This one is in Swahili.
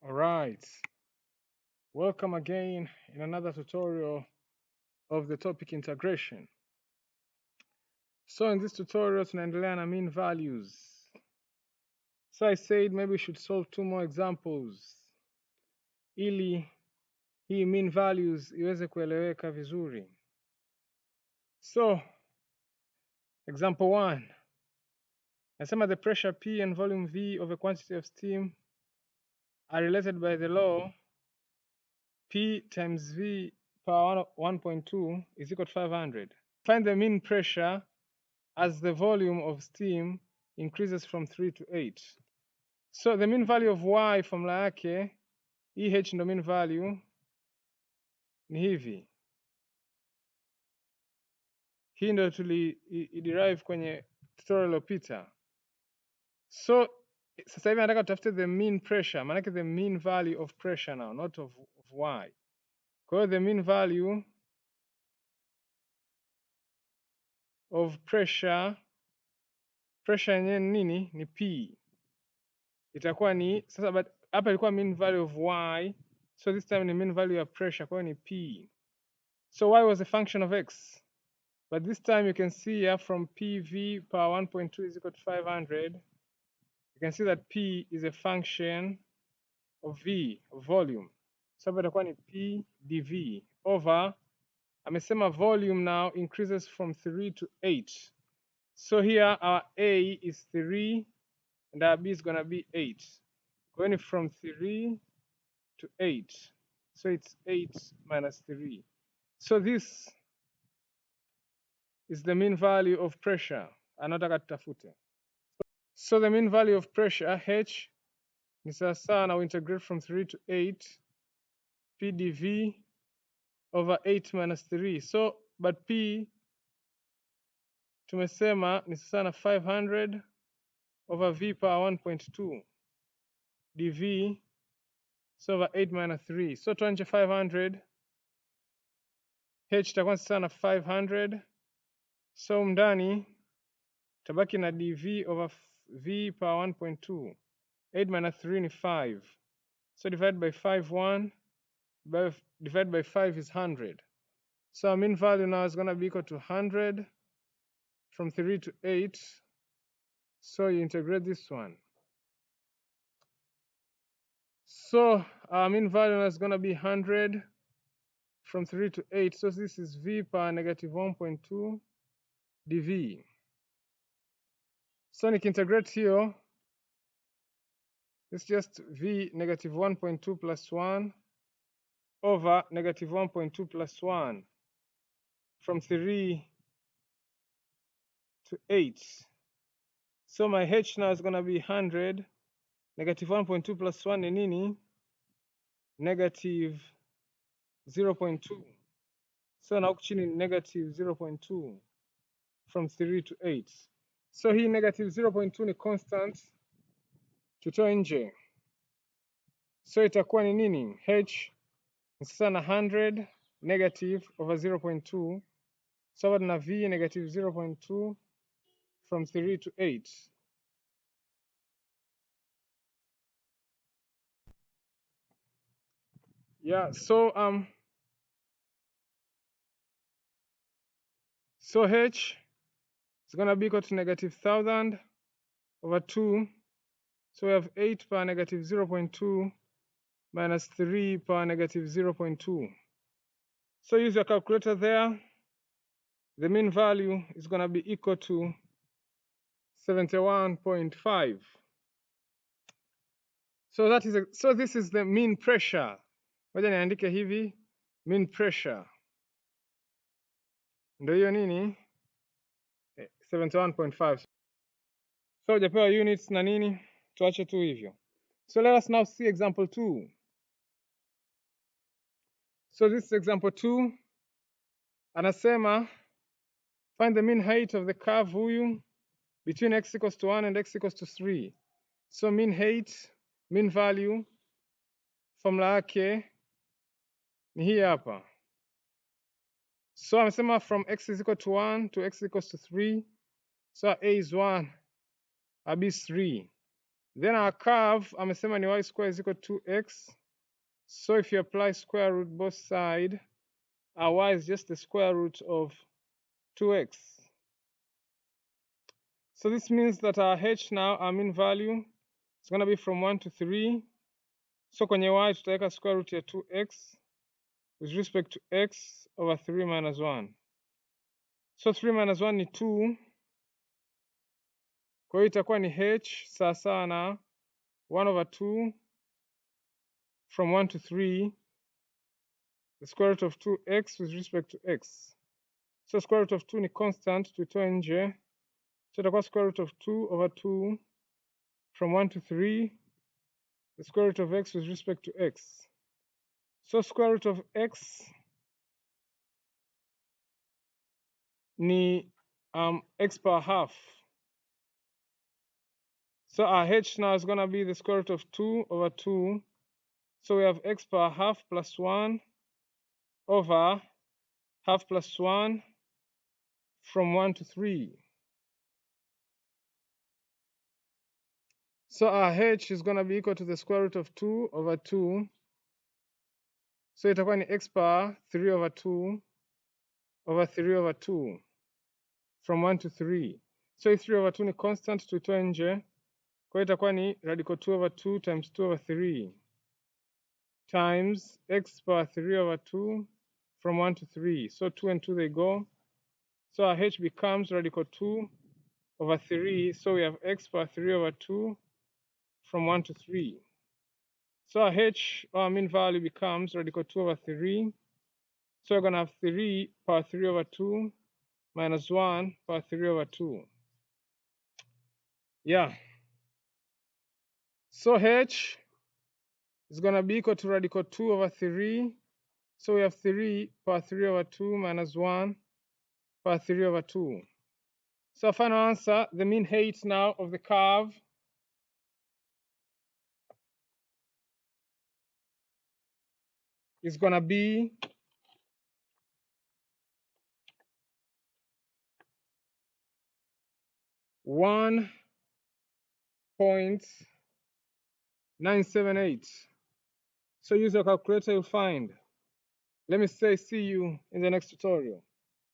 Alright, welcome again in another tutorial of the topic integration. So in this tutorial tunaendelea na mean values. So I said maybe we should solve two more examples ili hii mean values iweze kueleweka vizuri. So example 1. Nasema the pressure P and volume V of a quantity of steam are related by the law P times V power 1.2 is equal to 500. Find the mean pressure as the volume of steam increases from 3 to 8. So the mean value of y formula yake EH ndo mean value ni hivi. Hii ndo derive kwenye tutorial iliyopita. So sasa hivi nataka tutafute the mean pressure, maanake the mean value of pressure now, not of y. Kwa hiyo the mean value of pressure yenyewe ni nini? Ni P. Itakuwa ni sasa, but hapa ilikuwa mean value of y, so this time ni mean value of pressure, kwa hiyo ni P. So y was a function of x, but this time you can see here from PV power 1.2 is equal to 500. You can see that P is a function of V, of volume. So itakuwa ni P dV over, amesema volume now increases from 3 to 8. So here our A is 3 and our B is going to be 8. Going from 3 to 8. So it's 8 minus 3. So this is the mean value of pressure anataka tutafute. So the mean value of pressure H ni sawasawa na integrate from 3 to 8 P dV over 8 minus 3. So but P tumesema ni sawasawa na 500 over V power 1.2 dV, so over 8 minus 3. So tuanje 500, H itakuwa sawasawa na 500, so ndani tabaki na dV over V power 1.2. 8 minus 3 ni 5. So divide by 5, 1. Divide by 5 is 100. So our mean value now is going to be equal to 100 from 3 to 8. So you integrate this one. So our mean value now is going to be 100 from 3 to 8. So this is V power negative 1.2 dV. So nikintegrate here, it's just V negative 1.2 plus 1 over negative 1.2 plus 1 from 3 to 8. So my H now is going to be 100. Negative 1.2 plus 1 ni nini? Negative 0.2. So na huku chini ni negative 0.2 from 3 to 8. So hii negative 0.2 ni constant, tutoe nje. So itakuwa ni nini? H ni sasa na 100 negative over 0.2 sawa na V negative 0.2 from 3 to 8. Yeah, so H is going to be equal to negative 1000 over 2. So we have 8 power negative 0.2 minus 3 power negative 0.2. So use your calculator there. The mean value is going to be equal to 71.5. So this is the mean pressure. Ngoja niandike hivi, mean pressure ndio hiyo nini 71.5. So hujapewa units na nini, tuache tu hivyo. So let us now see example 2. So this is example 2. Anasema find the mean height of the curve huyu between x equals to 1 and x equals to 3. So mean height, mean value, formula yake ni hii hapa. So amesema from x is equal to 1 to x equals to 3. So a is 1, b is 3. Then our curve amesema ni y square is equal to 2x. So if you apply square root both sides, our y is just the square root of 2x. So this means that our h now, our mean value, is going to be from 1 to 3. So kwenye y tutaweka square root ya 2x with respect to x over 3 minus 1. So 3 minus 1 ni 2. Kwa hiyo itakuwa ni h sawasawa na 1 over 2 from 1 to 3, the square root of 2x with respect to x. So square root of 2 ni constant, tuitoe nje. So itakuwa square root of 2 over 2 from 1 to 3, the square root of x with respect to x. So square root of x ni x power half. So our h now is going to be the square root of 2 over 2. So we have x power half plus 1 over half plus 1 from 1 to 3. So our h is going to be equal to the square root of 2 over 2. So itakuwa ni x power 3 over 2 over 3 over 2 from 1 to 3. So 3 over 2 ni constant, tuitoe nje. Kwa hiyo itakuwa ni radical 2 over 2 times 2 over 3 times x power 3 over 2 from 1 to 3. So 2 and 2 they go. So our h becomes radical 2 over 3. So we have x power 3 over 2 from 1 to 3. So our h, our mean value, becomes radical 2 over 3. So we're going to have 3 power 3 over 2 minus 1 power 3 over 2. Yeah. So h is going to be equal to radical 2 over 3. So we have 3 power 3 over 2 minus 1 power 3 over 2. So final answer, the mean height now of the curve is going to be 1.978. So use your calculator, you'll find. Let me say see you in the next tutorial.